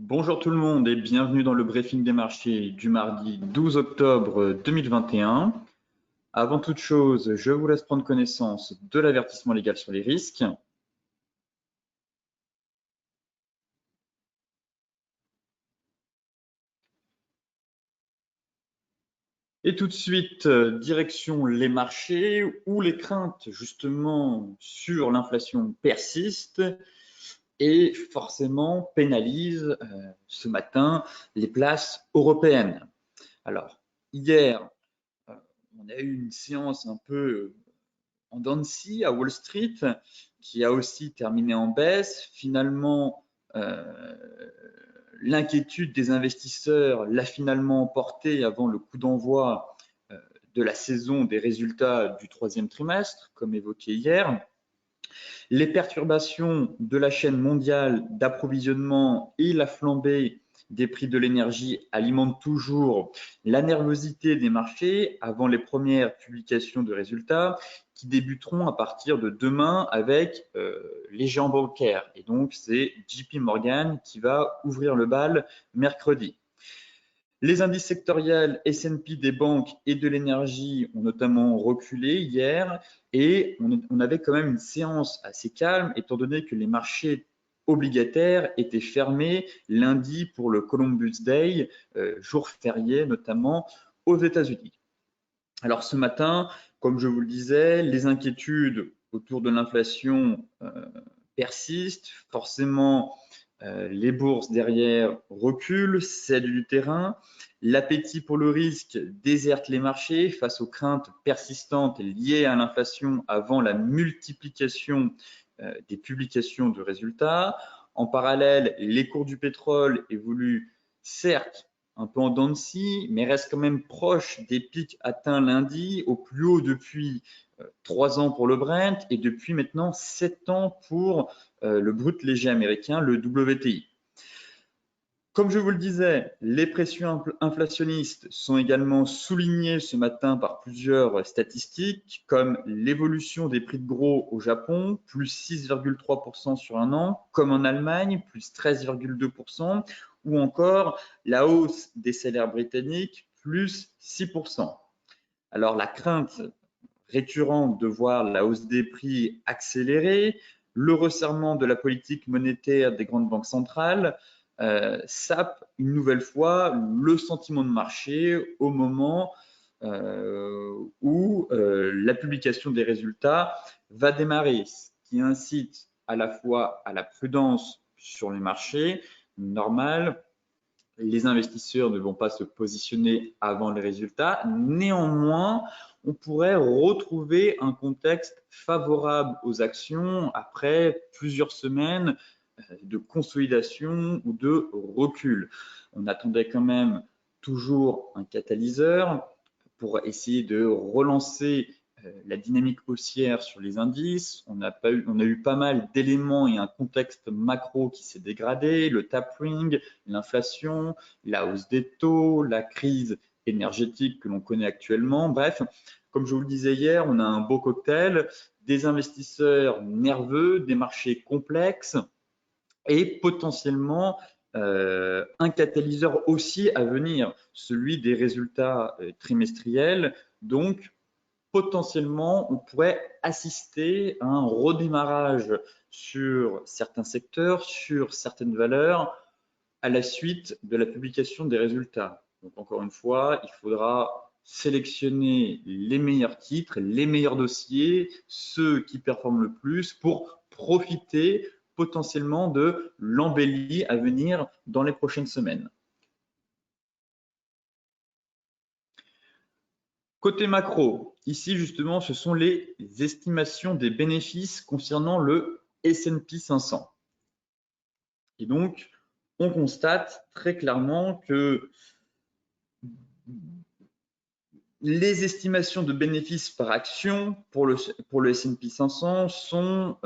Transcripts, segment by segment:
Bonjour tout le monde et bienvenue dans le briefing des marchés du mardi 12 octobre 2021. Avant toute chose, je vous laisse prendre connaissance de l'avertissement légal sur les risques. Et tout de suite, direction les marchés où les craintes justement sur l'inflation persistent et forcément pénalisent ce matin les places européennes. Alors, hier, on a eu une séance un peu en dents de scie à Wall Street, qui a aussi terminé en baisse. Finalement, l'inquiétude des investisseurs l'a finalement emporté avant le coup d'envoi de la saison des résultats du troisième trimestre, comme évoqué hier. Les perturbations de la chaîne mondiale d'approvisionnement et la flambée des prix de l'énergie alimentent toujours la nervosité des marchés avant les premières publications de résultats qui débuteront à partir de demain avec les géants bancaires. Et donc, c'est JP Morgan qui va ouvrir le bal mercredi. Les indices sectoriels S&P des banques et de l'énergie ont notamment reculé hier et on avait quand même une séance assez calme étant donné que les marchés obligataires étaient fermés lundi pour le Columbus Day, jour férié notamment aux États-Unis. Alors ce matin, comme je vous le disais, les inquiétudes autour de l'inflation persistent. Forcément, les bourses derrière reculent, cèdent du terrain. L'appétit pour le risque déserte les marchés face aux craintes persistantes liées à l'inflation avant la multiplication des publications de résultats. En parallèle, les cours du pétrole évoluent certes un peu en dents de scie, mais restent quand même proches des pics atteints lundi, au plus haut depuis 3 ans pour le Brent et depuis maintenant 7 ans pour le brut léger américain, le WTI. Comme je vous le disais, les pressions inflationnistes sont également soulignées ce matin par plusieurs statistiques, comme l'évolution des prix de gros au Japon, plus 6,3% sur un an, comme en Allemagne, plus 13,2%, ou encore la hausse des salaires britanniques, plus 6%. Alors la crainte récurrente de voir la hausse des prix accélérer, le resserrement de la politique monétaire des grandes banques centrales sape une nouvelle fois le sentiment de marché au moment où la publication des résultats va démarrer, ce qui incite à la fois à la prudence sur les marchés, normal. Les investisseurs ne vont pas se positionner avant les résultats. Néanmoins, on pourrait retrouver un contexte favorable aux actions après plusieurs semaines de consolidation ou de recul. On attendait quand même toujours un catalyseur pour essayer de relancer la dynamique haussière sur les indices. On a eu pas mal d'éléments et un contexte macro qui s'est dégradé, le tapering, l'inflation, la hausse des taux, la crise énergétique que l'on connaît actuellement. Bref, comme je vous le disais hier, on a un beau cocktail, des investisseurs nerveux, des marchés complexes et potentiellement un catalyseur aussi à venir, celui des résultats trimestriels. Donc, potentiellement, on pourrait assister à un redémarrage sur certains secteurs, sur certaines valeurs, à la suite de la publication des résultats. Donc, encore une fois, il faudra sélectionner les meilleurs titres, les meilleurs dossiers, ceux qui performent le plus pour profiter potentiellement de l'embellie à venir dans les prochaines semaines. Côté macro, ici justement, ce sont les estimations des bénéfices concernant le S&P 500. Et donc, on constate très clairement que les estimations de bénéfices par action pour le S&P 500 sont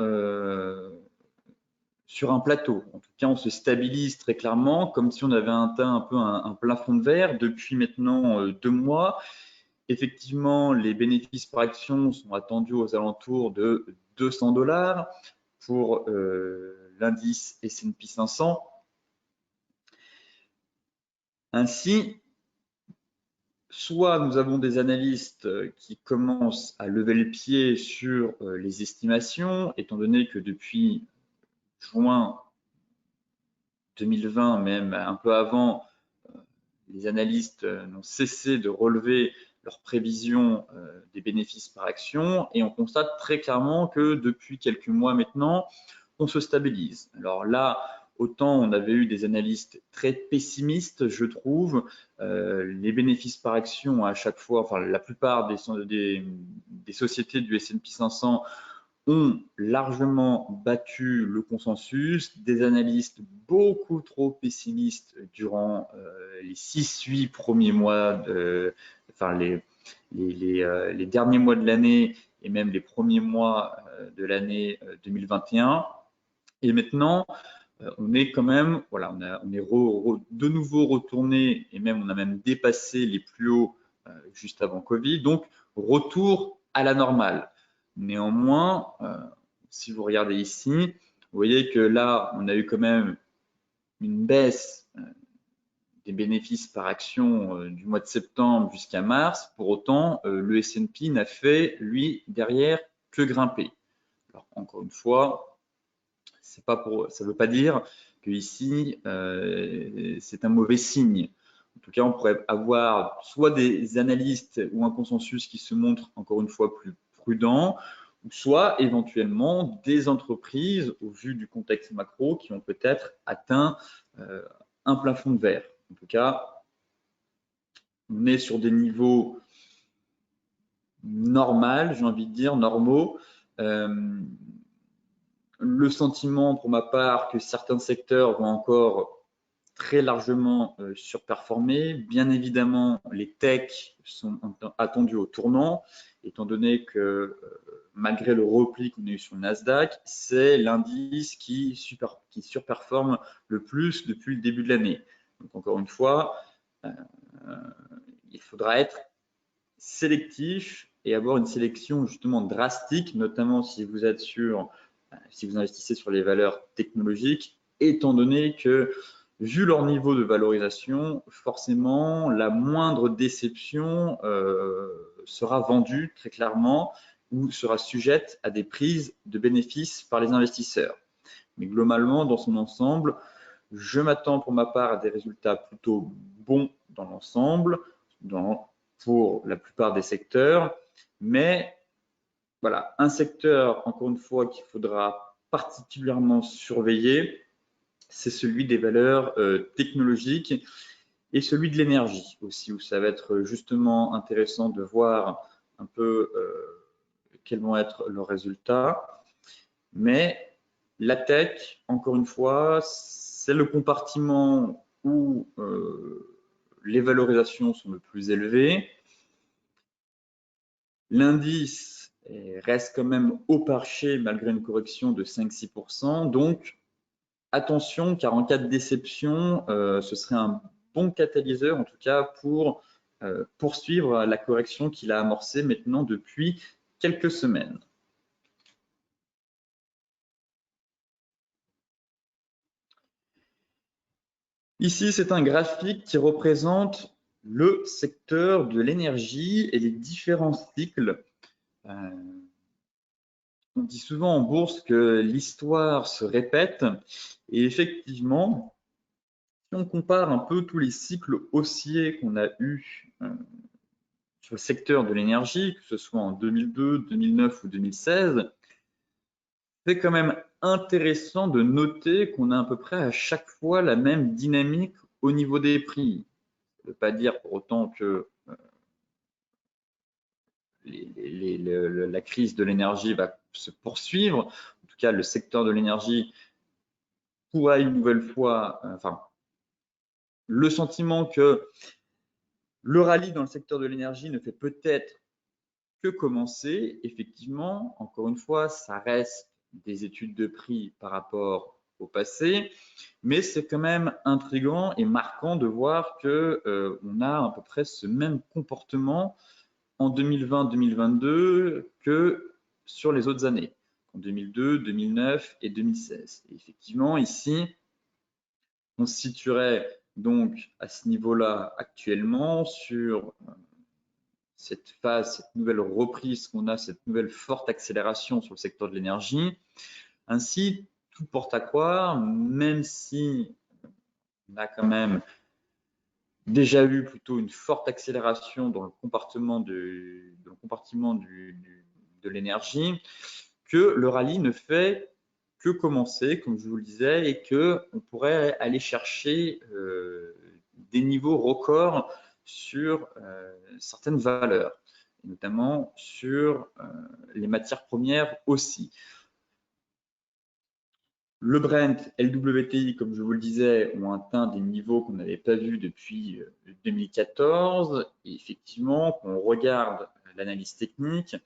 sur un plateau. En tout cas, on se stabilise très clairement, comme si on avait atteint un peu un plafond de verre depuis maintenant 2 mois. Effectivement, les bénéfices par action sont attendus aux alentours de 200 $ pour l'indice S&P 500. Ainsi, soit nous avons des analystes qui commencent à lever le pied sur les estimations, étant donné que depuis juin 2020, même un peu avant, les analystes n'ont cessé de relever leurs prévisions des bénéfices par action, et on constate très clairement que depuis quelques mois maintenant, on se stabilise. Alors là, autant on avait eu des analystes très pessimistes, je trouve, les bénéfices par action à chaque fois, enfin la plupart des sociétés du S&P 500 ont largement battu le consensus, des analystes beaucoup trop pessimistes durant les 6-8 premiers mois, enfin les derniers mois de l'année et même les premiers mois de l'année 2021. Et maintenant, on est quand même, voilà, on est de nouveau retourné et même on a même dépassé les plus hauts juste avant Covid. Donc, retour à la normale. Néanmoins, si vous regardez ici, vous voyez que là, on a eu quand même une baisse des bénéfices par action du mois de septembre jusqu'à mars. Pour autant, le S&P n'a fait, lui, derrière, que grimper. Alors, encore une fois, ça ne veut pas dire que ici, c'est un mauvais signe. En tout cas, on pourrait avoir soit des analystes ou un consensus qui se montre, encore une fois, plus prudent, ou soit éventuellement des entreprises, au vu du contexte macro, qui ont peut-être atteint un plafond de verre. En tout cas, on est sur des niveaux normaux, j'ai envie de dire, normaux. Le sentiment, pour ma part, que certains secteurs vont encore très largement surperformer. Bien évidemment, les techs sont attendus au tournant, étant donné que malgré le repli qu'on a eu sur le Nasdaq, c'est l'indice qui surperforme le plus depuis le début de l'année. Donc encore une fois, il faudra être sélectif et avoir une sélection justement drastique, notamment si vous investissez sur les valeurs technologiques, étant donné que vu leur niveau de valorisation, forcément, la moindre déception sera vendue très clairement ou sera sujette à des prises de bénéfices par les investisseurs. Mais globalement, dans son ensemble, je m'attends pour ma part à des résultats plutôt bons dans l'ensemble, pour la plupart des secteurs, mais voilà, un secteur, encore une fois, qu'il faudra particulièrement surveiller, c'est celui des valeurs technologiques et celui de l'énergie aussi, où ça va être justement intéressant de voir un peu quels vont être leurs résultats. Mais la tech, encore une fois, c'est le compartiment où les valorisations sont le plus élevées. L'indice reste quand même haut marché malgré une correction de 5-6%. Donc, attention, car en cas de déception, ce serait un bon catalyseur, en tout cas, pour poursuivre la correction qu'il a amorcée maintenant depuis quelques semaines. Ici, c'est un graphique qui représente le secteur de l'énergie et les différents cycles. On dit souvent en bourse que l'histoire se répète et effectivement, si on compare un peu tous les cycles haussiers qu'on a eus sur le secteur de l'énergie, que ce soit en 2002, 2009 ou 2016, c'est quand même intéressant de noter qu'on a à peu près à chaque fois la même dynamique au niveau des prix. Ça ne veut pas dire pour autant que la crise de l'énergie va se poursuivre. En tout cas, le secteur de l'énergie pourra une nouvelle fois, enfin, le sentiment que le rallye dans le secteur de l'énergie ne fait peut-être que commencer. Effectivement, encore une fois, ça reste des études de prix par rapport au passé, mais c'est quand même intriguant et marquant de voir que on a à peu près ce même comportement en 2020-2022 que sur les autres années, en 2002, 2009 et 2016. Et effectivement, ici, on se situerait Donc, à ce niveau-là, actuellement, sur cette phase, cette nouvelle reprise qu'on a, cette nouvelle forte accélération sur le secteur de l'énergie, ainsi, tout porte à croire, même si on a quand même déjà eu plutôt une forte accélération dans le compartiment de l'énergie, que le rallye ne fait que commencer, comme je vous le disais, et qu'on pourrait aller chercher des niveaux records sur certaines valeurs, notamment sur les matières premières aussi. Le Brent, LWTI, comme je vous le disais, ont atteint des niveaux qu'on n'avait pas vus depuis 2014. Et effectivement, quand on regarde l'analyse technique,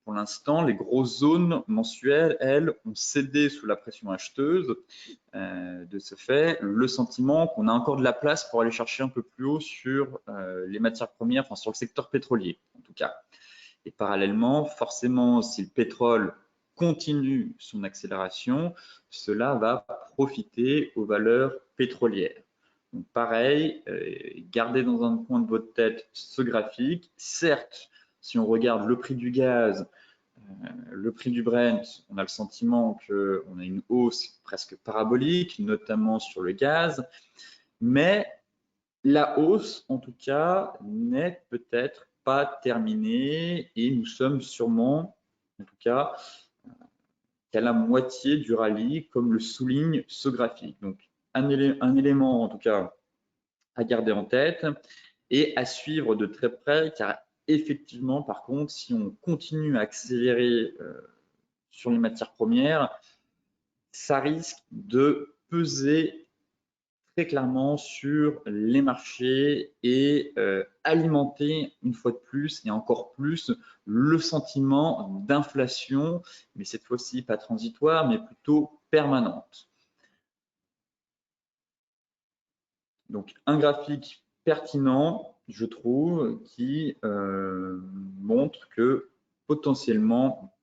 pour l'instant, les grosses zones mensuelles, elles, ont cédé sous la pression acheteuse. De ce fait, le sentiment qu'on a encore de la place pour aller chercher un peu plus haut sur les matières premières, enfin sur le secteur pétrolier en tout cas. Et parallèlement, forcément, si le pétrole continue son accélération, cela va profiter aux valeurs pétrolières. Donc pareil, gardez dans un coin de votre tête ce graphique. Certes, si on regarde le prix du gaz, le prix du Brent, on a le sentiment qu'on a une hausse presque parabolique, notamment sur le gaz, mais la hausse, en tout cas, n'est peut-être pas terminée et nous sommes sûrement, en tout cas, qu'à la moitié du rallye, comme le souligne ce graphique. Donc, un élément, en tout cas, à garder en tête et à suivre de très près, car effectivement, par contre, si on continue à accélérer sur les matières premières, ça risque de peser très clairement sur les marchés et alimenter une fois de plus et encore plus le sentiment d'inflation, mais cette fois-ci pas transitoire, mais plutôt permanente. Donc un graphique pertinent, je trouve, qui montre que potentiellement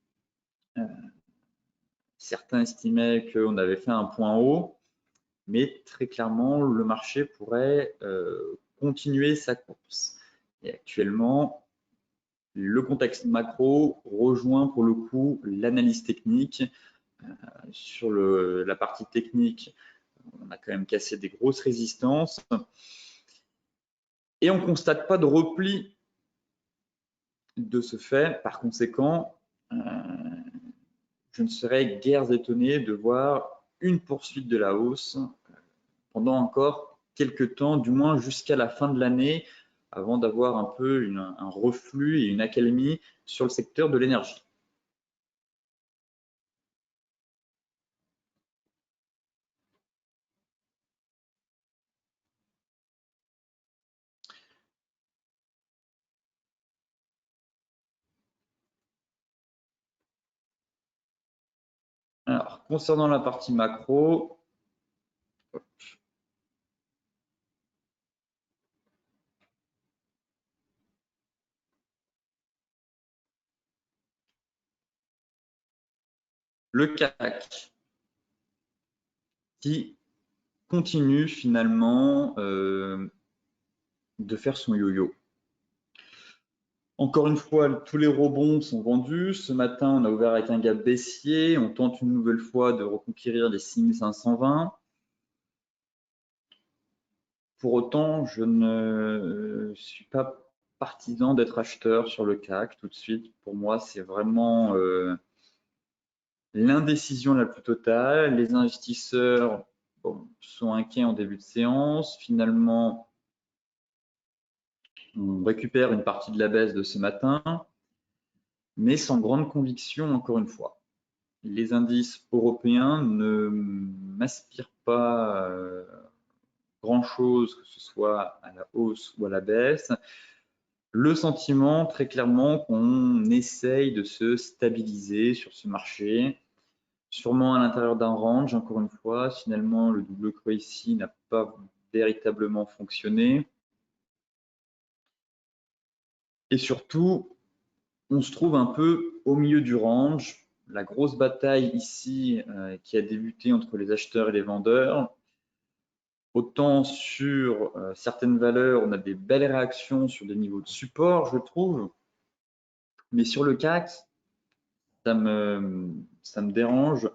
certains estimaient qu'on avait fait un point haut, mais très clairement, le marché pourrait continuer sa course. Et actuellement, le contexte macro rejoint pour le coup l'analyse technique. Sur la partie technique, on a quand même cassé des grosses résistances et on ne constate pas de repli de ce fait. Par conséquent, je ne serais guère étonné de voir une poursuite de la hausse pendant encore quelques temps, du moins jusqu'à la fin de l'année, avant d'avoir un peu un reflux et une accalmie sur le secteur de l'énergie. Alors, concernant la partie macro, le CAC qui continue finalement de faire son yo-yo. Encore une fois, tous les rebonds sont vendus. Ce matin, on a ouvert avec un gap baissier. On tente une nouvelle fois de reconquérir les 6520. Pour autant, je ne suis pas partisan d'être acheteur sur le CAC tout de suite. Pour moi, c'est vraiment l'indécision la plus totale. Les investisseurs sont inquiets en début de séance. Finalement, on récupère une partie de la baisse de ce matin, mais sans grande conviction, encore une fois. Les indices européens ne m'aspirent pas grand-chose, que ce soit à la hausse ou à la baisse. Le sentiment, très clairement, qu'on essaye de se stabiliser sur ce marché, sûrement à l'intérieur d'un range, encore une fois. Finalement, le double creux ici n'a pas véritablement fonctionné. Et surtout, on se trouve un peu au milieu du range. La grosse bataille ici qui a débuté entre les acheteurs et les vendeurs Autant sur certaines valeurs, on a des belles réactions sur des niveaux de support, je trouve. Mais sur le CAC, ça me dérange.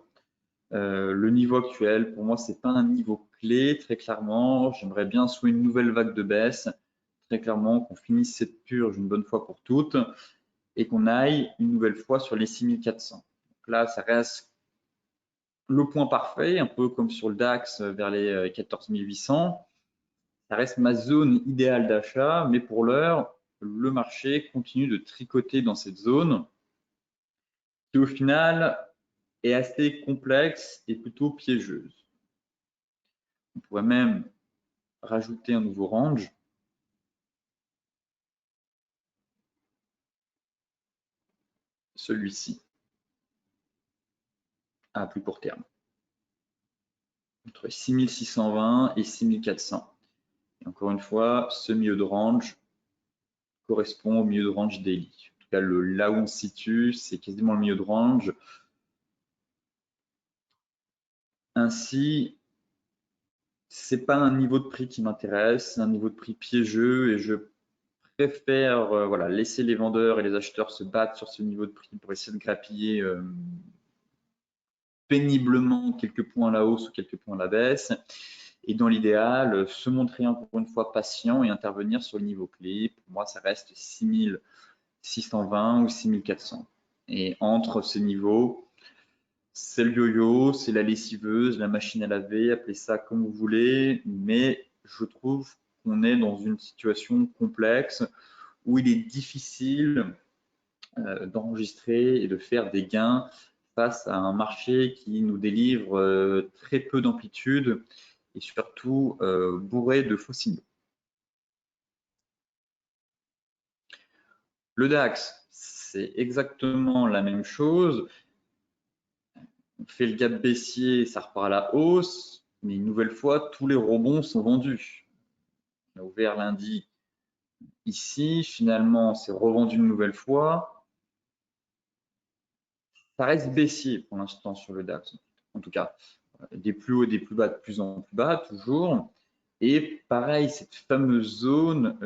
Le niveau actuel, pour moi, c'est pas un niveau clé, très clairement. J'aimerais bien soit une nouvelle vague de baisse, très clairement, qu'on finisse cette purge une bonne fois pour toutes et qu'on aille une nouvelle fois sur les 6400. Donc là, ça reste le point parfait, un peu comme sur le DAX vers les 14 800. Ça reste ma zone idéale d'achat, mais pour l'heure, le marché continue de tricoter dans cette zone qui, au final, est assez complexe et plutôt piégeuse. On pourrait même rajouter un nouveau range. Celui-ci, à plus court terme, entre 6620 et 6400. Et encore une fois, ce milieu de range correspond au milieu de range daily. En tout cas, là où on se situe, c'est quasiment le milieu de range. Ainsi, c'est pas un niveau de prix qui m'intéresse, c'est un niveau de prix piégeux et je préfère voilà, laisser les vendeurs et les acheteurs se battre sur ce niveau de prix pour essayer de grappiller péniblement quelques points à la hausse ou quelques points à la baisse. Et dans l'idéal, se montrer encore une fois patient et intervenir sur le niveau clé. Pour moi, ça reste 6620 ou 6400. Et entre ces niveaux, c'est le yo-yo, c'est la lessiveuse, la machine à laver, appelez ça comme vous voulez, mais je trouve qu'on est dans une situation complexe où il est difficile d'enregistrer et de faire des gains face à un marché qui nous délivre très peu d'amplitude et surtout bourré de faux signaux. Le DAX, c'est exactement la même chose. On fait le gap baissier, ça repart à la hausse, mais une nouvelle fois, tous les rebonds sont vendus. On a ouvert lundi ici, finalement, c'est revendu une nouvelle fois. Ça reste baissier pour l'instant sur le DAX, en tout cas. Des plus hauts, des plus bas, de plus en plus bas, toujours. Et pareil, cette fameuse zone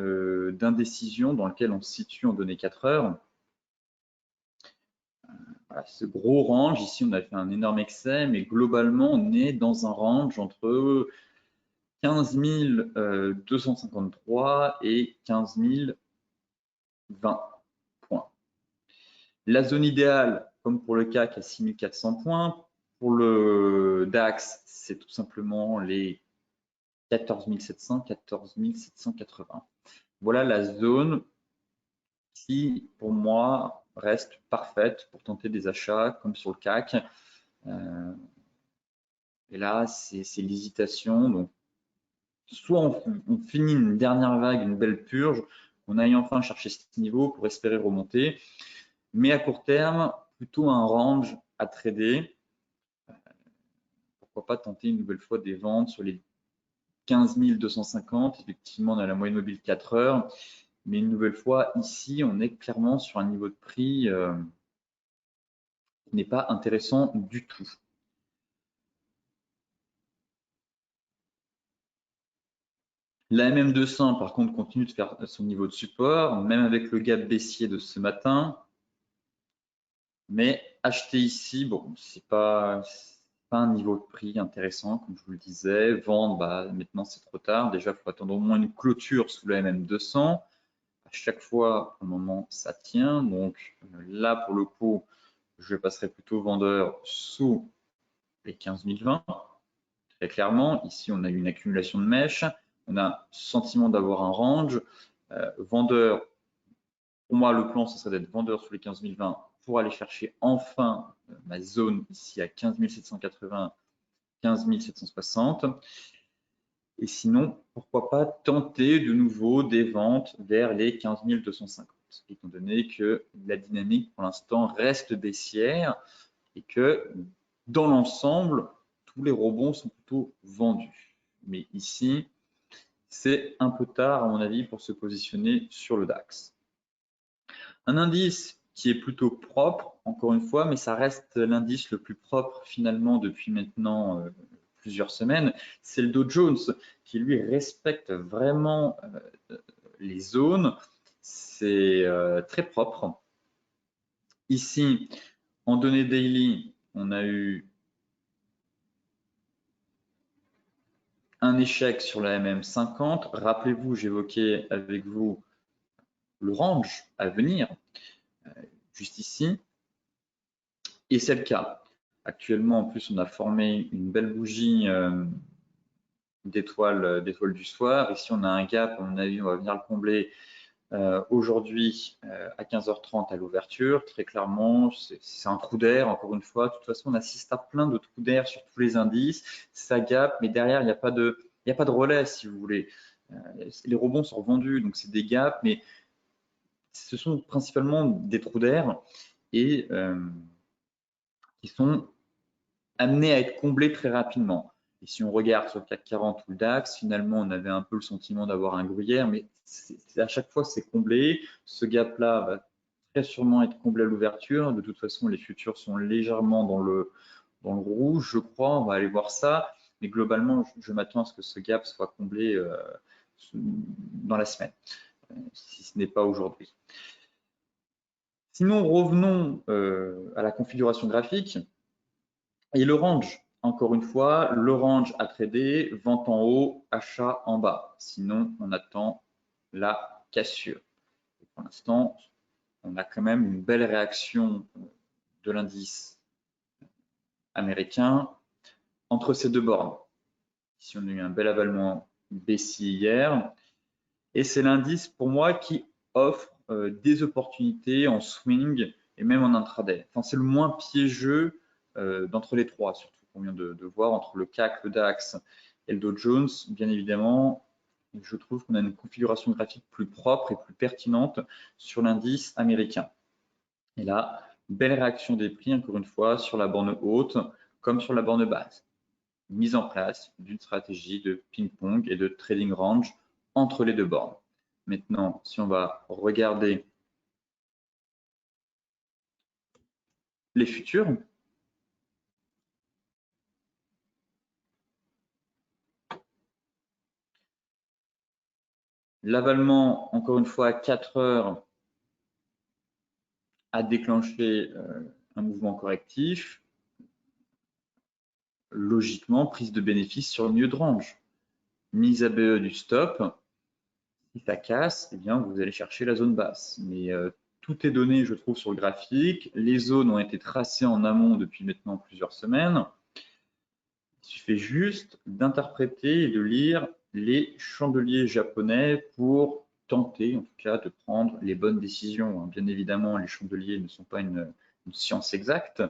d'indécision dans laquelle on se situe en données 4 heures. Voilà, ce gros range, ici on a fait un énorme excès, mais globalement on est dans un range entre 15 253 et 15 020 points. La zone idéale, comme pour le CAC, à 6400 points. Pour le DAX, c'est tout simplement les 14 700, 14 780. Voilà la zone qui, pour moi, reste parfaite pour tenter des achats, comme sur le CAC. Et là, c'est l'hésitation. Donc, soit on finit une dernière vague, une belle purge, on aille enfin chercher ce niveau pour espérer remonter. Mais à court terme, plutôt un range à trader. Pourquoi pas tenter une nouvelle fois des ventes sur les 15 250. Effectivement, on a la moyenne mobile 4 heures. Mais une nouvelle fois, ici, on est clairement sur un niveau de prix qui n'est pas intéressant du tout. La MM200, par contre, continue de faire son niveau de support, même avec le gap baissier de ce matin. Mais acheter ici, bon, c'est pas un niveau de prix intéressant, comme je vous le disais. Vendre, bah, maintenant c'est trop tard. Déjà, il faut attendre au moins une clôture sous la MM200. À chaque fois, pour le moment, ça tient. Donc là, pour le coup, je passerai plutôt vendeur sous les 15 020. Très clairement, ici, on a une accumulation de mèches. On a sentiment d'avoir un range. Vendeur, pour moi, le plan, ce serait d'être vendeur sous les 15 020 pour aller chercher enfin ma zone ici à 15 780, 15 760. Et sinon, pourquoi pas tenter de nouveau des ventes vers les 15 250, étant donné que la dynamique pour l'instant reste baissière et que dans l'ensemble, tous les rebonds sont plutôt vendus. Mais ici, c'est un peu tard à mon avis pour se positionner sur le DAX. Un indice qui est plutôt propre, encore une fois, mais ça reste l'indice le plus propre finalement depuis maintenant plusieurs semaines, c'est le Dow Jones qui lui respecte vraiment les zones. C'est très propre. Ici, en données daily, on a eu un échec sur la MM50. Rappelez-vous, j'évoquais avec vous le range à venir, juste ici. Et c'est le cas. Actuellement, en plus, on a formé une belle bougie d'étoiles du soir. Ici, on a un gap, à mon avis, on va venir le combler aujourd'hui à 15h30 à l'ouverture. Très clairement, c'est un trou d'air, encore une fois. De toute façon, on assiste à plein de trous d'air sur tous les indices. Ça gap, mais derrière, il n'y a pas de relais, si vous voulez. Les rebonds sont revendus, donc c'est des gaps, mais ce sont principalement des trous d'air et qui sont amenés à être comblés très rapidement. Et si on regarde sur le CAC 40 ou le DAX, finalement, on avait un peu le sentiment d'avoir un gruyère, mais à chaque fois, c'est comblé. Ce gap-là va très sûrement être comblé à l'ouverture. De toute façon, les futurs sont légèrement dans le rouge, je crois. On va aller voir ça. Mais globalement, je m'attends à ce que ce gap soit comblé dans la semaine, si ce n'est pas aujourd'hui. Sinon, revenons à la configuration graphique. Et le range, encore une fois, le range à trader, vente en haut, achat en bas. Sinon, on attend la cassure. Et pour l'instant, on a quand même une belle réaction de l'indice américain entre ces deux bornes. Ici, on a eu un bel avalement baissier hier. Et c'est l'indice, pour moi, qui offre des opportunités en swing et même en intraday. Enfin, c'est le moins piégeux d'entre les trois, surtout qu'on vient de voir, entre le CAC, le DAX et le Dow Jones. Bien évidemment, je trouve qu'on a une configuration graphique plus propre et plus pertinente sur l'indice américain. Et là, belle réaction des prix, encore une fois, sur la borne haute comme sur la borne basse. Mise en place d'une stratégie de ping-pong et de trading range entre les deux bornes. Maintenant, si on va regarder les futurs, l'avalement, encore une fois, à 4 heures, a déclenché un mouvement correctif. Logiquement, prise de bénéfice sur le milieu de range. Mise à BE du stop. Si ça casse, eh bien, vous allez chercher la zone basse. Mais tout est donné, je trouve, sur le graphique. Les zones ont été tracées en amont depuis maintenant plusieurs semaines. Il suffit juste d'interpréter et de lire les chandeliers japonais pour tenter, en tout cas, de prendre les bonnes décisions. Bien évidemment, les chandeliers ne sont pas une science exacte.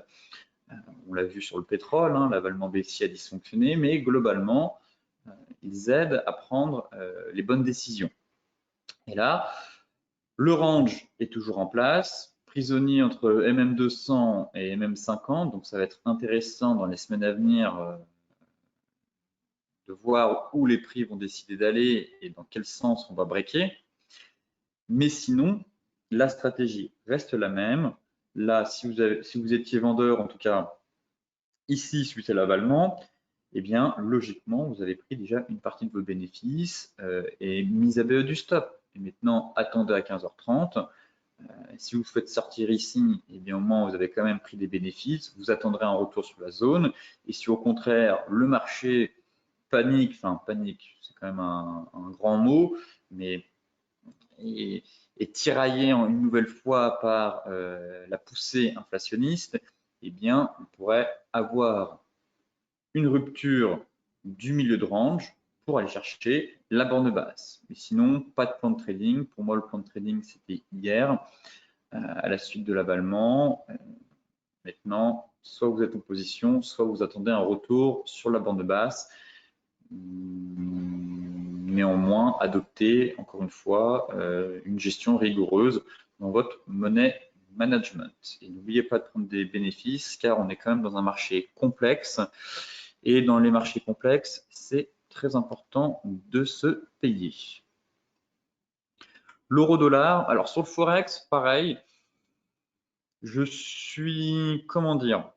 On l'a vu sur le pétrole, l'avalement baissier a dysfonctionné, mais globalement, ils aident à prendre les bonnes décisions. Et là, le range est toujours en place, prisonnier entre MM200 et MM50, donc ça va être intéressant dans les semaines à venir de voir où les prix vont décider d'aller et dans quel sens on va breaker. Mais sinon, la stratégie reste la même. Là, si vous étiez vendeur, en tout cas ici, suite à l'avalement, eh bien, logiquement, vous avez pris déjà une partie de vos bénéfices et mise à BE du stop. Et maintenant, attendez à 15h30. Si vous souhaitez sortir ici, eh bien, au moins, vous avez quand même pris des bénéfices. Vous attendrez un retour sur la zone. Et si au contraire, le marché panique, enfin panique, c'est quand même un grand mot, mais est tiraillé une nouvelle fois par la poussée inflationniste, eh bien, on pourrait avoir une rupture du milieu de range pour aller chercher la borne basse. Mais sinon, pas de plan de trading. Pour moi, le plan de trading, c'était hier, à la suite de l'avalement. Maintenant, soit vous êtes en position, soit vous attendez un retour sur la borne basse. Néanmoins, adoptez, encore une fois, une gestion rigoureuse dans votre money management. Et n'oubliez pas de prendre des bénéfices, car on est quand même dans un marché complexe. Et dans les marchés complexes, c'est très important de se payer. L'euro-dollar, alors sur le Forex, pareil, je suis, comment dire,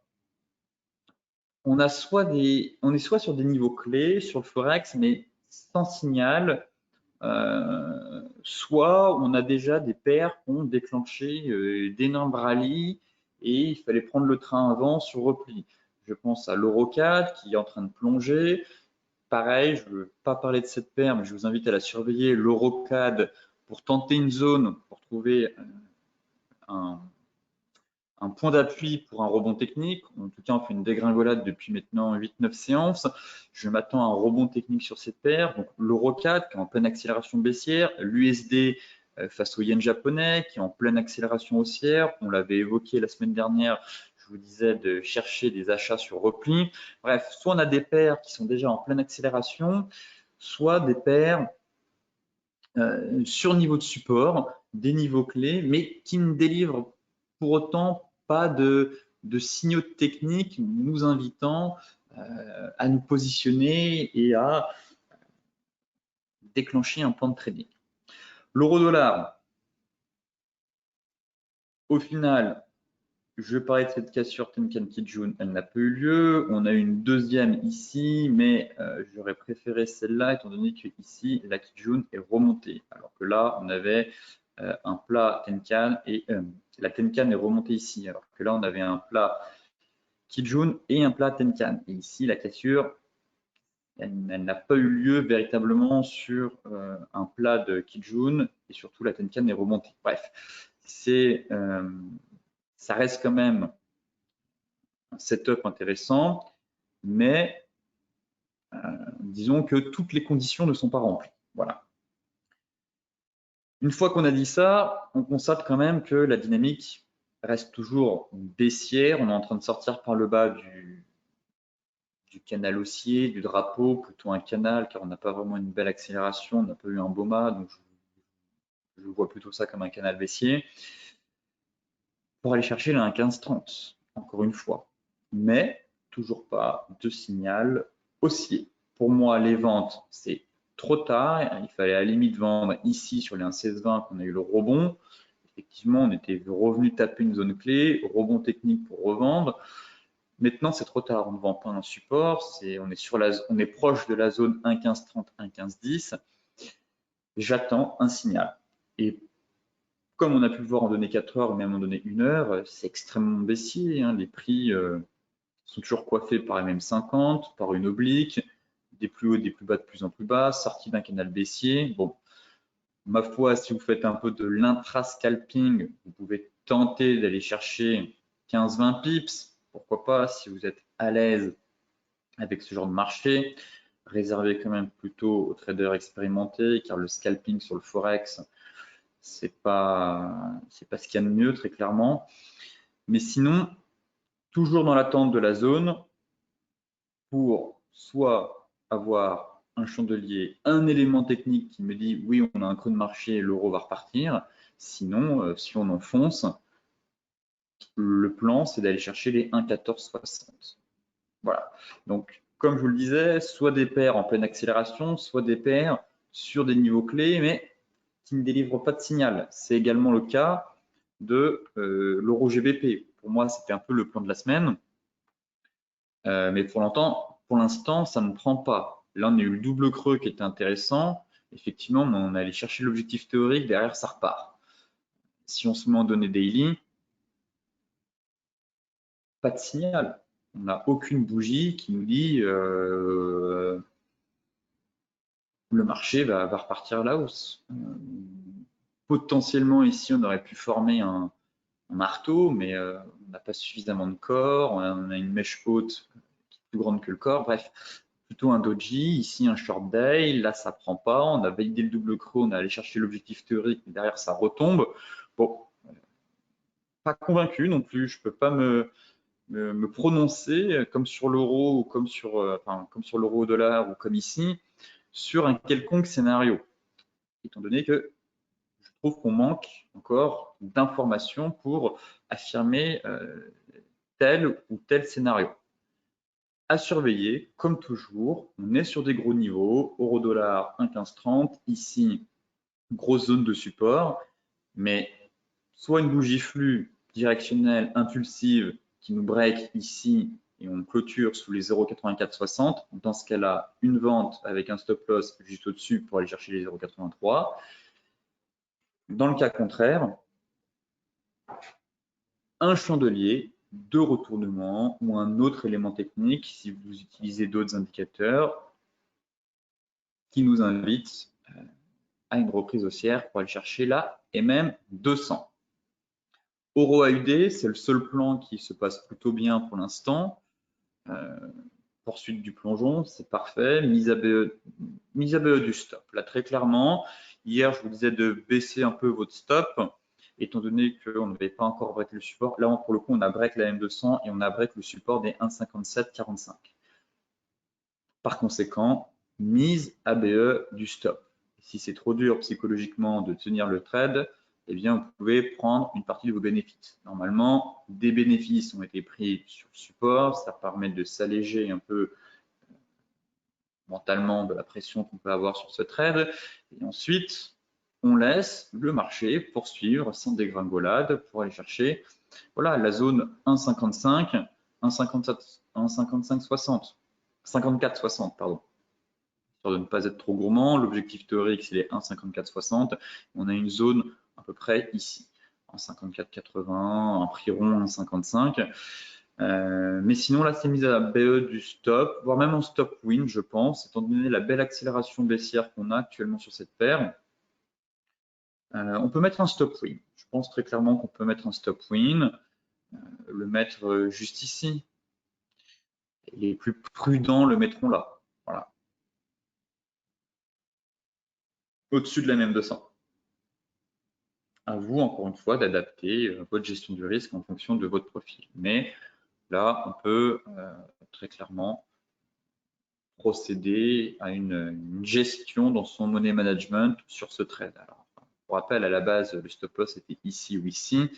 on est soit sur des niveaux clés sur le Forex, mais sans signal, soit on a déjà des paires qui ont déclenché d'énormes rallyes et il fallait prendre le train avant sur repli. Je pense à l'Eurocad qui est en train de plonger. Pareil, je ne veux pas parler de cette paire, mais je vous invite à la surveiller, l'Eurocad, pour tenter une zone, pour trouver un point d'appui pour un rebond technique. En tout cas, on fait une dégringolade depuis maintenant 8-9 séances. Je m'attends à un rebond technique sur cette paire. Donc, l'Eurocad qui est en pleine accélération baissière, l'USD face au yen japonais qui est en pleine accélération haussière. On l'avait évoqué la semaine dernière. Je vous disais de chercher des achats sur repli. Bref, soit on a des paires qui sont déjà en pleine accélération, soit des paires sur niveau de support, des niveaux clés, mais qui ne délivrent pour autant pas de signaux techniques nous invitant à nous positionner et à déclencher un plan de trading. L'euro-dollar, au final, je parlais de cette cassure Tenkan Kijun, elle n'a pas eu lieu. On a eu une deuxième ici, mais j'aurais préféré celle-là, étant donné que ici, la Kijun est remontée. Alors que là, on avait un plat Tenkan et la Tenkan est remontée ici. Alors que là, on avait un plat Kijun et un plat Tenkan. Et ici, la cassure, elle n'a pas eu lieu véritablement sur un plat de Kijun et surtout la Tenkan est remontée. Bref, ça reste quand même un setup intéressant, mais disons que toutes les conditions ne sont pas remplies. Voilà. Une fois qu'on a dit ça, on constate quand même que la dynamique reste toujours baissière. On est en train de sortir par le bas du canal haussier, du drapeau, plutôt un canal, car on n'a pas vraiment une belle accélération, on n'a pas eu un beau mât, donc je vois plutôt ça comme un canal baissier, pour aller chercher la 1,1530, encore une fois. Mais toujours pas de signal haussier. Pour moi, les ventes, c'est trop tard. Il fallait à la limite vendre ici sur les 1,1620 qu'on a eu le rebond. Effectivement, on était revenu taper une zone clé, rebond technique pour revendre. Maintenant, c'est trop tard. On ne vend pas un support. On est proche de la zone 1,1530, 1,1510. J'attends un signal. Et comme on a pu le voir en données 4 heures ou même en données 1 heure, c'est extrêmement baissier. Hein. Les prix sont toujours coiffés par la même 50, par une oblique, des plus hauts, des plus bas, de plus en plus bas, sortie d'un canal baissier. Bon, ma foi, si vous faites un peu de l'intra-scalping, vous pouvez tenter d'aller chercher 15-20 pips. Pourquoi pas, si vous êtes à l'aise avec ce genre de marché. Réservé quand même plutôt aux traders expérimentés, car le scalping sur le Forex, c'est pas ce qu'il y a de mieux, très clairement. Mais sinon, toujours dans l'attente de la zone, pour soit avoir un chandelier, un élément technique qui me dit oui, on a un creux de marché, l'euro va repartir. Sinon, si on enfonce, le plan, c'est d'aller chercher les 1,1460. Voilà. Donc, comme je vous le disais, soit des paires en pleine accélération, soit des paires sur des niveaux clés, mais qui ne délivrent pas de signal. C'est également le cas de l'euro GBP. Pour moi, c'était un peu le plan de la semaine. Mais pour l'instant, ça ne prend pas. Là, on a eu le double creux qui était intéressant. Effectivement, on allait chercher l'objectif théorique, derrière, ça repart. Si on se met en données daily, pas de signal. On n'a aucune bougie qui nous dit le marché va repartir à la hausse. Potentiellement, ici, on aurait pu former un marteau, mais on n'a pas suffisamment de corps. On a une mèche haute qui est plus grande que le corps. Bref, plutôt un doji, ici un short day, là ça prend pas, on a validé le double creux, on a allé chercher l'objectif théorique, mais derrière ça retombe. Bon, pas convaincu non plus, je peux pas me prononcer comme sur l'euro ou comme sur l'euro au dollar ou comme ici sur un quelconque scénario, étant donné que je trouve qu'on manque encore d'informations pour affirmer tel ou tel scénario. À surveiller, comme toujours, on est sur des gros niveaux, euro-dollar 1,1530, ici, grosse zone de support, mais soit une bougie flux directionnelle impulsive qui nous break ici et on clôture sous les 0,8460, dans ce cas-là, une vente avec un stop loss juste au-dessus pour aller chercher les 0,83. Dans le cas contraire, un chandelier, deux retournements ou un autre élément technique si vous utilisez d'autres indicateurs qui nous invitent à une reprise haussière pour aller chercher la MM200. Euro AUD, c'est le seul plan qui se passe plutôt bien pour l'instant. Poursuite du plongeon, c'est parfait. Mise à BE du stop. Là, très clairement, hier, je vous disais de baisser un peu votre stop, étant donné qu'on n'avait pas encore break le support. Là, pour le coup, on a break la M200 et on a break le support des 1,5745. Par conséquent, mise à BE du stop. Si c'est trop dur psychologiquement de tenir le trade, eh bien, vous pouvez prendre une partie de vos bénéfices. Normalement, des bénéfices ont été pris sur le support, ça permet de s'alléger un peu mentalement de la pression qu'on peut avoir sur ce trade. Et ensuite, on laisse le marché poursuivre sans dégringolade pour aller chercher voilà, la zone 1,55, 1,5560, 54,60, pardon. De ne pas être trop gourmand, l'objectif théorique, c'est les 1,5460. On a une zone à peu près ici, en 54,80, un prix rond en 55. Mais sinon, là, c'est mise à la BE du stop, voire même en stop win, je pense, étant donné la belle accélération baissière qu'on a actuellement sur cette paire. On peut mettre un stop win. Je pense très clairement qu'on peut mettre un stop win, le mettre juste ici. Les plus prudents le mettront là. Voilà. Au-dessus de la même 200. À vous, encore une fois, d'adapter votre gestion du risque en fonction de votre profil. Mais là, on peut très clairement procéder à une gestion dans son money management sur ce trade. Alors, pour rappel, à la base, le stop loss était ici ou ici.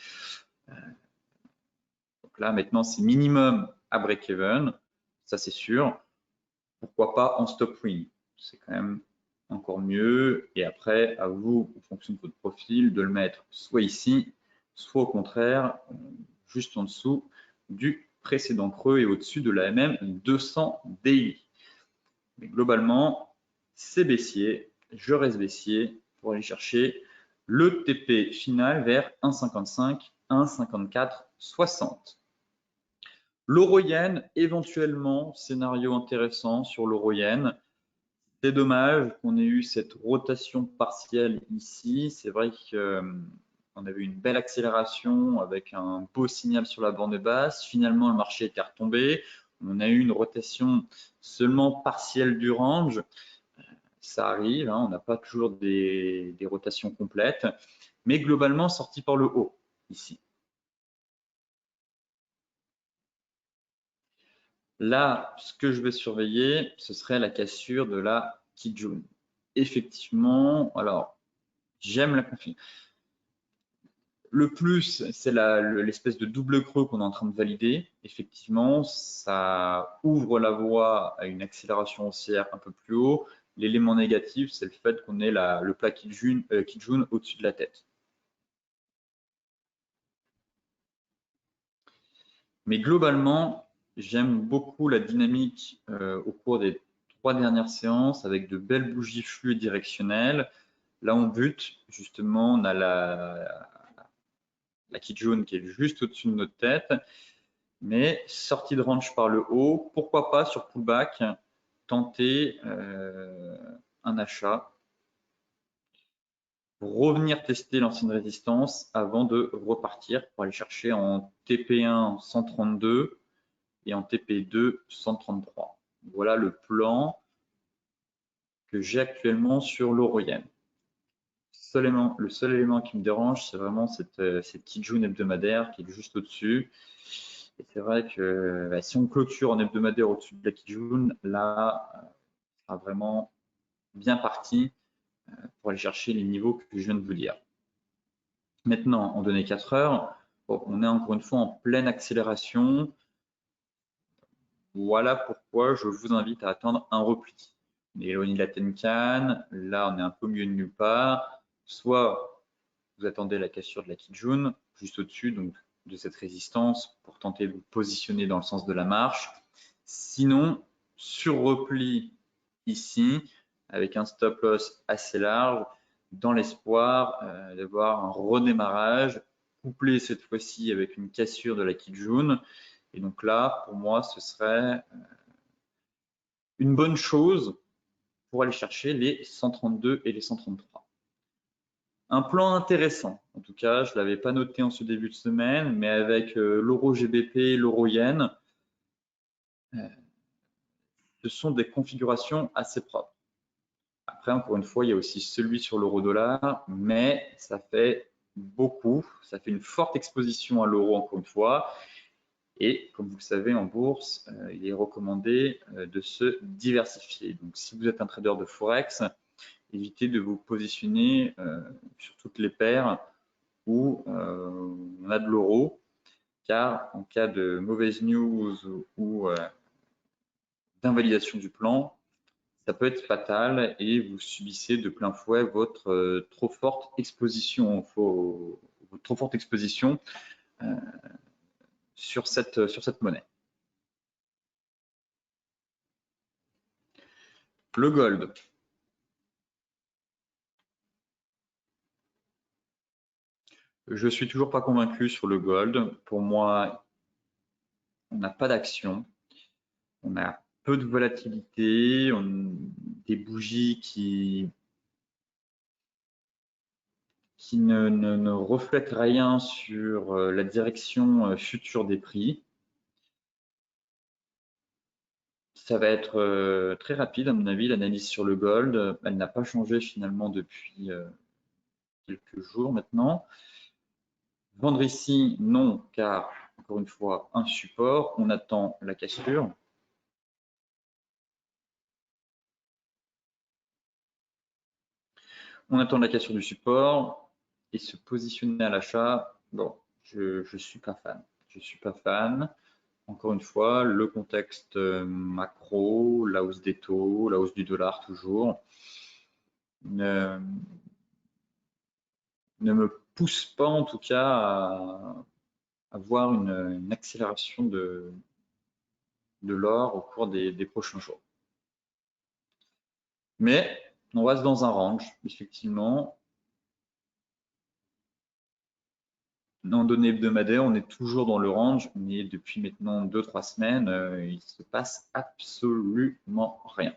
Donc là, maintenant, c'est minimum à break-even, ça c'est sûr. Pourquoi pas en stop win? C'est quand même encore mieux. Et après, à vous, en fonction de votre profil, de le mettre soit ici, soit au contraire, juste en dessous du précédent creux et au-dessus de la MM200 daily. Mais globalement, c'est baissier, je reste baissier pour aller chercher le TP final vers 1,55, 1,54, 60. L'euro-yen, éventuellement, scénario intéressant sur l'euro-yen. C'est dommage qu'on ait eu cette rotation partielle ici. C'est vrai qu'on avait une belle accélération avec un beau signal sur la bande basse. Finalement, le marché était retombé. On a eu une rotation seulement partielle du range. Ça arrive, hein, on n'a pas toujours des rotations complètes, mais globalement sorti par le haut ici. Là, ce que je vais surveiller, ce serait la cassure de la Kijun. Effectivement, alors, j'aime la config. Le plus, c'est l'espèce de double creux qu'on est en train de valider. Effectivement, ça ouvre la voie à une accélération haussière un peu plus haut. L'élément négatif, c'est le fait qu'on ait le plat Kijun au-dessus de la tête. Mais globalement, j'aime beaucoup la dynamique au cours des 3 dernières séances avec de belles bougies flux directionnelles. Là, on bute, justement, on a la Kijun qui est juste au-dessus de notre tête, mais sortie de range par le haut, pourquoi pas sur pullback tenter un achat pour revenir tester l'ancienne résistance avant de repartir pour aller chercher en TP1 132 et en TP2 133. Voilà le plan que j'ai actuellement sur l'euro-yen. Le seul élément qui me dérange, c'est vraiment cette Kijun hebdomadaire qui est juste au-dessus. Et c'est vrai que si on clôture en hebdomadaire au-dessus de la Kijun, là, on sera vraiment bien parti pour aller chercher les niveaux que je viens de vous dire. Maintenant, en données 4 heures, bon, on est encore une fois en pleine accélération. Voilà pourquoi je vous invite à attendre un repli. On est éloigné de la Tenkan, là on est un peu mieux de nulle part. Soit vous attendez la cassure de la Kijun, juste au-dessus, donc de cette résistance pour tenter de vous positionner dans le sens de la marche. Sinon, sur repli ici, avec un stop loss assez large, dans l'espoir d'avoir un redémarrage, couplé cette fois-ci avec une cassure de la Kijun. Et donc là, pour moi, ce serait une bonne chose pour aller chercher les 132 et les 133. Un plan intéressant, en tout cas, je ne l'avais pas noté en ce début de semaine, mais avec l'euro GBP, l'euro yen, ce sont des configurations assez propres. Après, encore une fois, il y a aussi celui sur l'euro dollar, mais ça fait beaucoup, ça fait une forte exposition à l'euro encore une fois. Et comme vous le savez, en bourse, il est recommandé de se diversifier. Donc, si vous êtes un trader de Forex, évitez de vous positionner sur toutes les paires où on a de l'euro, car en cas de mauvaise news ou d'invalidation du plan, ça peut être fatal et vous subissez de plein fouet votre trop forte exposition, sur cette monnaie. Le gold. Je suis toujours pas convaincu sur le gold. Pour moi, on n'a pas d'action. On a peu de volatilité, des bougies qui ne reflètent rien sur la direction future des prix. Ça va être très rapide, à mon avis, l'analyse sur le gold. Elle n'a pas changé finalement depuis quelques jours maintenant. Vendre ici, non, car, encore une fois, un support. On attend la cassure. On attend la cassure du support et se positionner à l'achat. Bon, je ne suis pas fan. Je suis pas fan. Encore une fois, le contexte macro, la hausse des taux, la hausse du dollar toujours, ne me pousse pas en tout cas à voir une accélération de l'or au cours des prochains jours. Mais on reste dans un range, effectivement. En données hebdomadaires, on est toujours dans le range, mais depuis maintenant 2-3 semaines, il ne se passe absolument rien.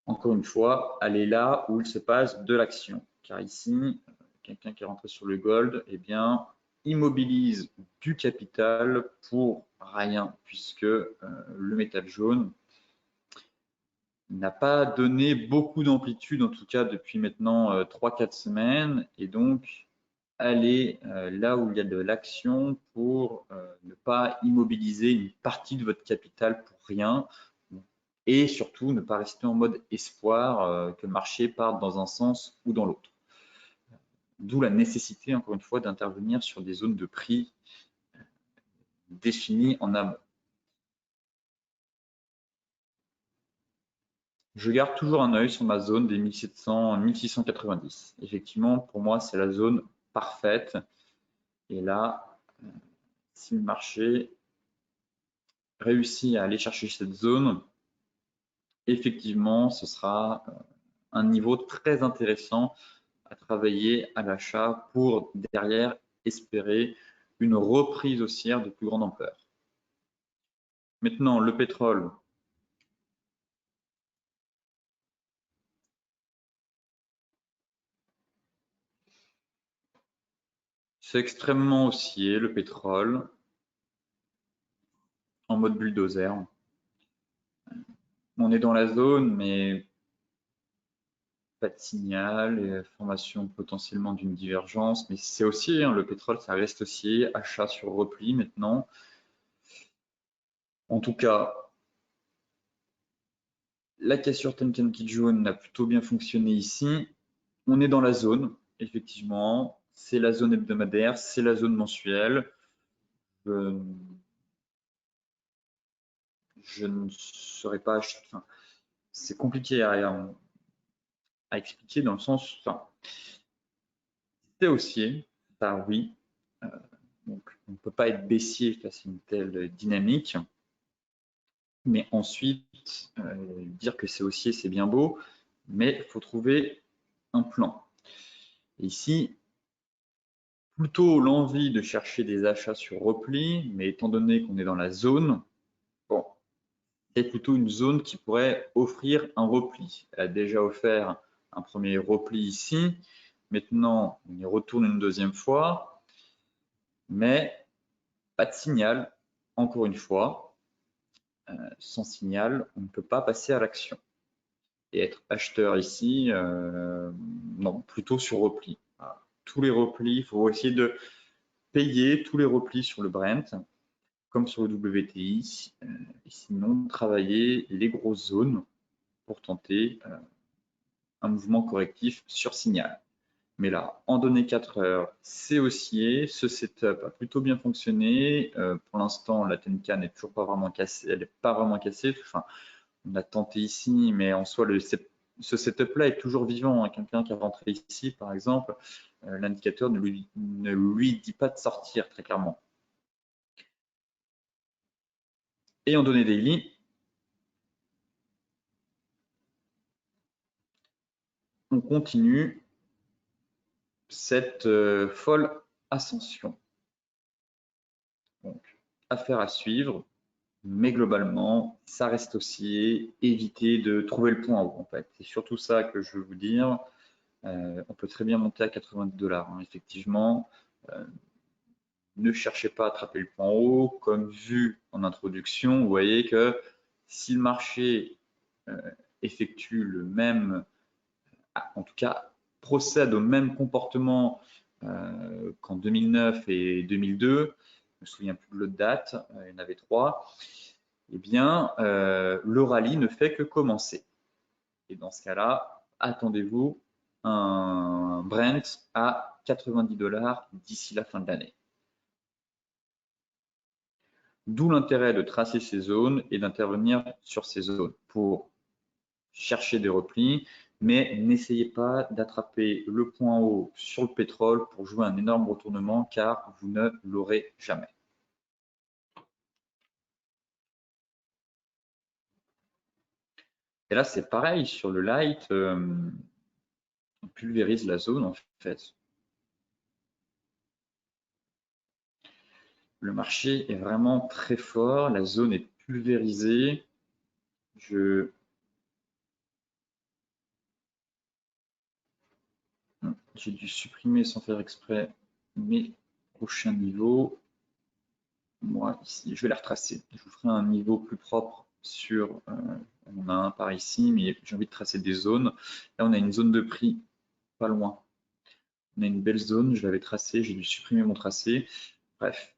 Encore une fois, allez là où il se passe de l'action. Car ici, quelqu'un qui est rentré sur le gold, eh bien, immobilise du capital pour rien, puisque le métal jaune n'a pas donné beaucoup d'amplitude, en tout cas depuis maintenant 3-4 semaines, et donc aller là où il y a de l'action pour ne pas immobiliser une partie de votre capital pour rien, et surtout ne pas rester en mode espoir que le marché parte dans un sens ou dans l'autre. D'où la nécessité, encore une fois, d'intervenir sur des zones de prix définies en amont. Je garde toujours un œil sur ma zone des 1700-1690. Effectivement, pour moi, c'est la zone parfaite. Et là, si le marché réussit à aller chercher cette zone, effectivement, ce sera un niveau très intéressant à travailler à l'achat pour derrière espérer une reprise haussière de plus grande ampleur. Maintenant, le pétrole. C'est extrêmement haussier, le pétrole, en mode bulldozer. On est dans la zone, mais pas de signal, et formation potentiellement d'une divergence, mais c'est haussier, le pétrole, ça reste haussier, achat sur repli maintenant. En tout cas, la cassure Tenkan-Key jaune a plutôt bien fonctionné ici. On est dans la zone, effectivement. C'est la zone hebdomadaire, c'est la zone mensuelle. Je ne saurais pas. Enfin, c'est compliqué à expliquer dans le sens. Enfin, c'est haussier, ça oui. Donc, on ne peut pas être baissier face à une telle dynamique. Mais ensuite, dire que c'est haussier, c'est bien beau, mais il faut trouver un plan. Et ici, plutôt l'envie de chercher des achats sur repli, mais étant donné qu'on est dans la zone, bon, c'est plutôt une zone qui pourrait offrir un repli. Elle a déjà offert un premier repli ici. Maintenant, on y retourne une deuxième fois, mais pas de signal, encore une fois. Sans signal, on ne peut pas passer à l'action. Et être acheteur ici, non, plutôt sur repli. Voilà. Tous les replis, il faut essayer de payer tous les replis sur le Brent, comme sur le WTI, et sinon travailler les grosses zones pour tenter un mouvement correctif sur signal. Mais là, en données 4 heures, c'est haussier. Ce setup a plutôt bien fonctionné. Pour l'instant, la Tenkan n'est toujours pas vraiment cassée. Elle n'est pas vraiment cassée. Enfin, on a tenté ici, mais en soi, ce setup-là est toujours vivant. Quelqu'un qui est rentré ici, par exemple, l'indicateur ne lui dit pas de sortir très clairement. Et en données daily, on continue cette folle ascension. Donc, affaire à suivre, mais globalement, ça reste haussier. Évitez de trouver le point haut, en fait. C'est surtout ça que je veux vous dire. On peut très bien monter à 90 $, hein, effectivement. Ne cherchez pas à attraper le point haut. Comme vu en introduction, vous voyez que si le marché effectue le même, en tout cas procède au même comportement qu'en 2009 et 2002, je me souviens plus de l'autre date, il y en avait 3, eh bien le rallye ne fait que commencer. Et dans ce cas-là, attendez-vous un Brent à 90 $ d'ici la fin de l'année. D'où l'intérêt de tracer ces zones et d'intervenir sur ces zones pour chercher des replis, mais n'essayez pas d'attraper le point haut sur le pétrole pour jouer un énorme retournement car vous ne l'aurez jamais. Et là, c'est pareil sur le light, on pulvérise la zone en fait. Le marché est vraiment très fort, la zone est pulvérisée. J'ai dû supprimer sans faire exprès mes prochains niveaux. Moi, ici, je vais les retracer. Je vous ferai un niveau plus propre sur. On a un par ici, mais j'ai envie de tracer des zones. Là, on a une zone de prix pas loin. On a une belle zone, je l'avais tracée, j'ai dû supprimer mon tracé. Bref,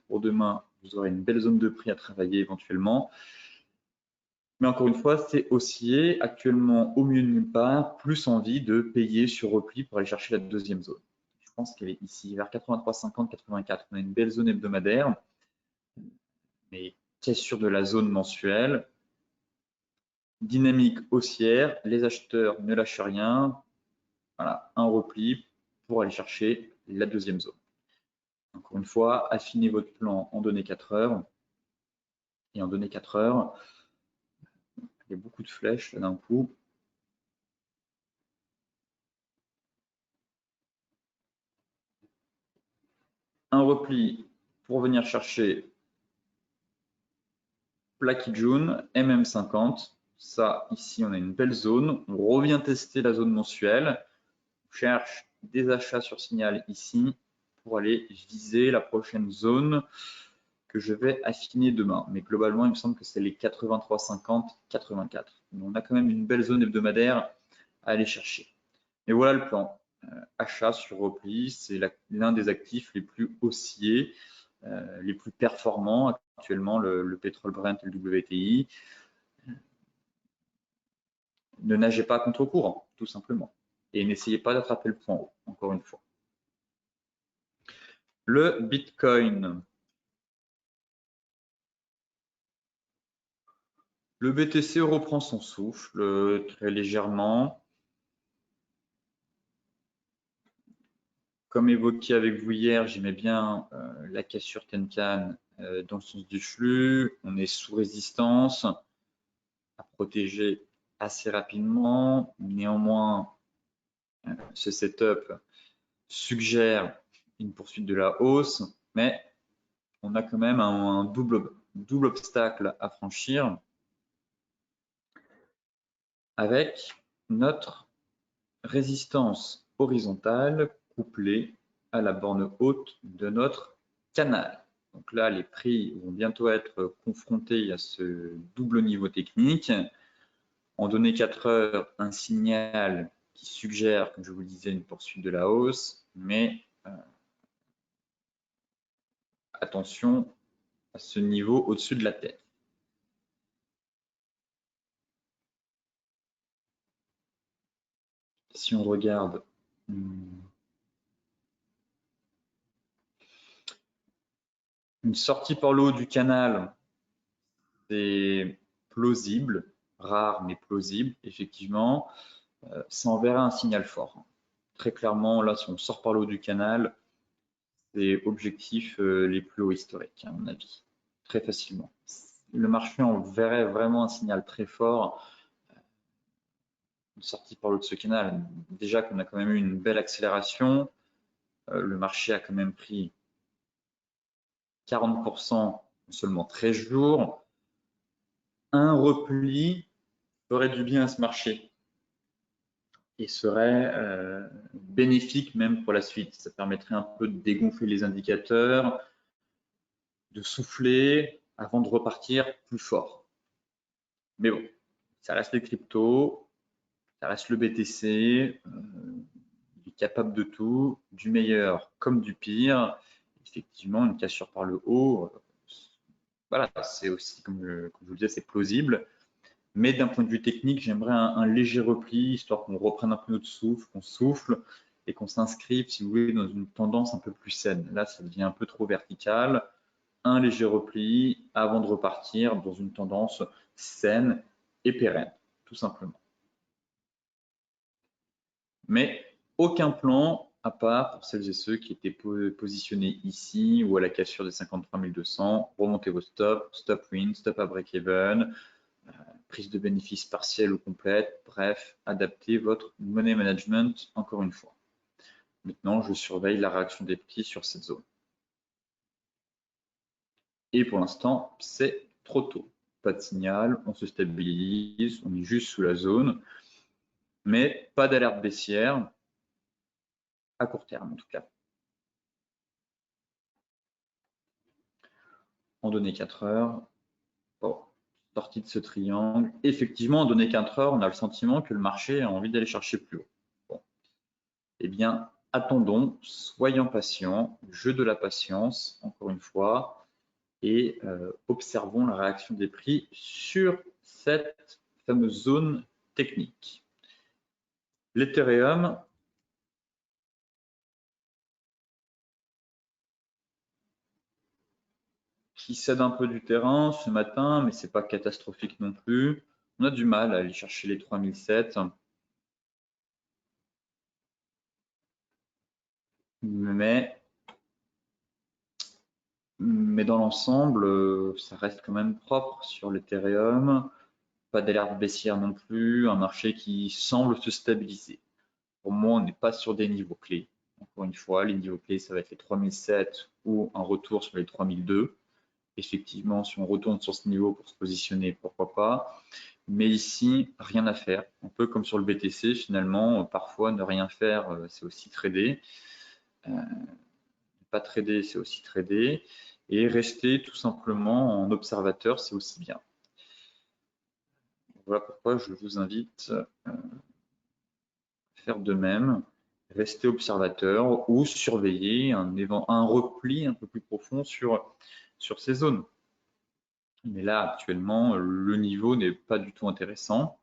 pour demain, vous aurez une belle zone de prix à travailler éventuellement. Mais encore une fois, c'est haussier, actuellement au milieu de nulle part, plus envie de payer sur repli pour aller chercher la deuxième zone. Je pense qu'elle est ici, vers 83,50, 84. On a une belle zone hebdomadaire, mais cassure de la zone mensuelle. Dynamique haussière, les acheteurs ne lâchent rien. Voilà, un repli pour aller chercher la deuxième zone. Encore une fois, affinez votre plan en données 4 heures. Et en données 4 heures, il y a beaucoup de flèches là d'un coup. Un repli pour venir chercher Plaquis June, MM50. Ça, ici, on a une belle zone. On revient tester la zone mensuelle. On cherche des achats sur signal ici pour aller viser la prochaine zone que je vais affiner demain. Mais globalement, il me semble que c'est les 83,50, 84. Donc, on a quand même une belle zone hebdomadaire à aller chercher. Et voilà le plan. Achat sur repli, c'est l'un des actifs les plus haussiers, les plus performants actuellement, le pétrole Brent et le WTI. Ne nagez pas contre courant, tout simplement. Et n'essayez pas d'attraper le point haut, encore une fois. Le Bitcoin. Le BTC reprend son souffle très légèrement. comme évoqué avec vous hier, j'aimais bien la cassure Tenkan dans le sens du flux. On est sous résistance, à protéger assez rapidement. Néanmoins, ce setup suggère une poursuite de la hausse, mais on a quand même un double obstacle à franchir avec notre résistance horizontale couplée à la borne haute de notre canal. Donc là, les prix vont bientôt être confrontés à ce double niveau technique. En données 4 heures, un signal qui suggère, comme je vous le disais, une poursuite de la hausse, mais attention à ce niveau au-dessus de la tête. Si on regarde une sortie par le haut du canal, c'est plausible, rare mais plausible, effectivement. Ça enverra un signal fort. Très clairement, là, si on sort par le haut du canal, c'est objectifs les plus hauts historiques, à mon avis, très facilement. Le marché enverrait vraiment un signal très fort, une sortie par le haut de ce canal. Déjà qu'on a quand même eu une belle accélération, le marché a quand même pris 40% en seulement 13 jours. Un repli ferait du bien à ce marché et serait bénéfique même pour la suite. Ça permettrait un peu de dégonfler les indicateurs, de souffler avant de repartir plus fort. Mais bon, ça reste les cryptos, ça reste le BTC, il est capable de tout, du meilleur comme du pire. Effectivement, une cassure par le haut, voilà, c'est aussi, comme je vous le disais, c'est plausible. Mais d'un point de vue technique, j'aimerais un léger repli, histoire qu'on reprenne un peu notre souffle, qu'on souffle et qu'on s'inscrive, si vous voulez, dans une tendance un peu plus saine. Là, ça devient un peu trop vertical. Un léger repli avant de repartir dans une tendance saine et pérenne, tout simplement. Mais aucun plan à part pour celles et ceux qui étaient positionnés ici ou à la cassure des 53 200. Remontez vos stops, stop win, stop à break-even, prise de bénéfices partielle ou complète, bref, adaptez votre money management encore une fois. Maintenant, je surveille la réaction des prix sur cette zone. Et pour l'instant, c'est trop tôt. Pas de signal, on se stabilise, on est juste sous la zone, mais pas d'alerte baissière, à court terme en tout cas. En données 4 heures, bon, sortie de ce triangle. Effectivement, en données 4 heures, on a le sentiment que le marché a envie d'aller chercher plus haut. Bon. Eh bien, attendons, soyons patients, jeu de la patience, encore une fois, et observons la réaction des prix sur cette fameuse zone technique. L'Ethereum, qui cède un peu du terrain ce matin, mais c'est pas catastrophique non plus. On a du mal à aller chercher les 3007. Mais dans l'ensemble, ça reste quand même propre sur l'Ethereum. Pas d'alerte baissière non plus, un marché qui semble se stabiliser. Pour moi, on n'est pas sur des niveaux clés. Encore une fois, les niveaux clés, ça va être les 3007 ou un retour sur les 3002. Effectivement, si on retourne sur ce niveau pour se positionner, pourquoi pas. Mais ici, rien à faire. Un peu comme sur le BTC, finalement, parfois ne rien faire, c'est aussi trader. Pas trader, c'est aussi trader. Et rester tout simplement en observateur, c'est aussi bien. Voilà pourquoi je vous invite à faire de même, rester observateur ou surveiller un repli un peu plus profond sur ces zones. Mais là, actuellement, le niveau n'est pas du tout intéressant.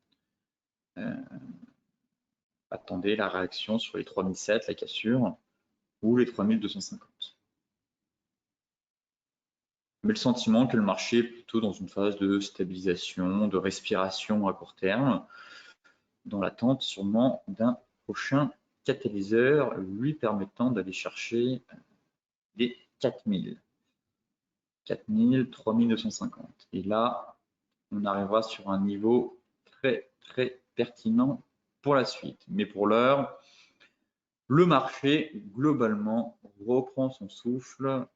Attendez la réaction sur les 3007, la cassure, ou les 3250. Mais le sentiment que le marché est plutôt dans une phase de stabilisation, de respiration à court terme, dans l'attente sûrement d'un prochain catalyseur lui permettant d'aller chercher les 4000. 4000, 3250. Et là, on arrivera sur un niveau très, très pertinent pour la suite. Mais pour l'heure, le marché, globalement, reprend son souffle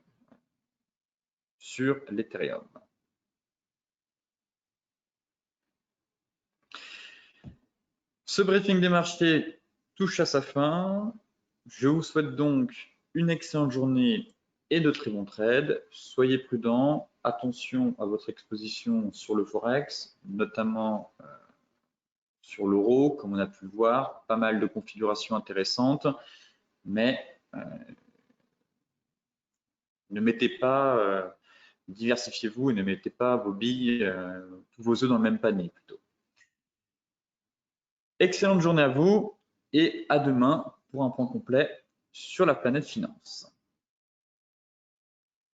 sur l'Ethereum. Ce briefing des marchés touche à sa fin. Je vous souhaite donc une excellente journée et de très bons trades. Soyez prudents, attention à votre exposition sur le Forex, notamment sur l'euro, comme on a pu le voir, pas mal de configurations intéressantes, mais ne mettez pas, diversifiez-vous et ne mettez pas vos billes, tous vos œufs dans le même panier plutôt. Excellente journée à vous et à demain pour un point complet sur la planète finance.